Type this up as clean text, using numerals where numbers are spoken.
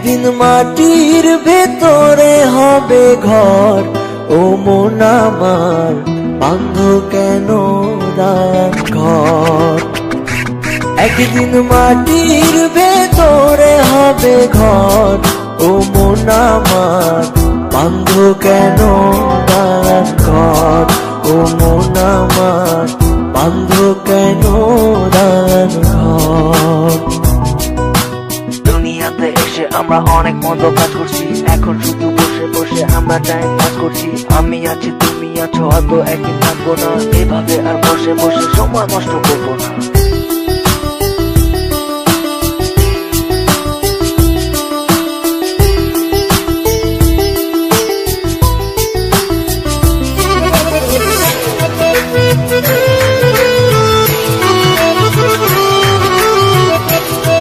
একদিন মাটির ভেতরে হবে ঘর, ও মন আমার বাঁধ কেন দান ঘর। একদিন মাটির ভেতরে হবে ঘর, ও মন আমার বাঁধ কেন দান ঘর, ও মন আমার বাঁধ কেন দান ঘর। দুনিয়াতে এসে আমরা অনেক মন্দ কাজ করছি, এখন শুধু বসে বসে আমরা টাইম পাস করছি। আমি আছি তুমি আছো, হয়তো একদিন থাকবো না, এভাবে আর বসে বসে সময় নষ্ট করবো না।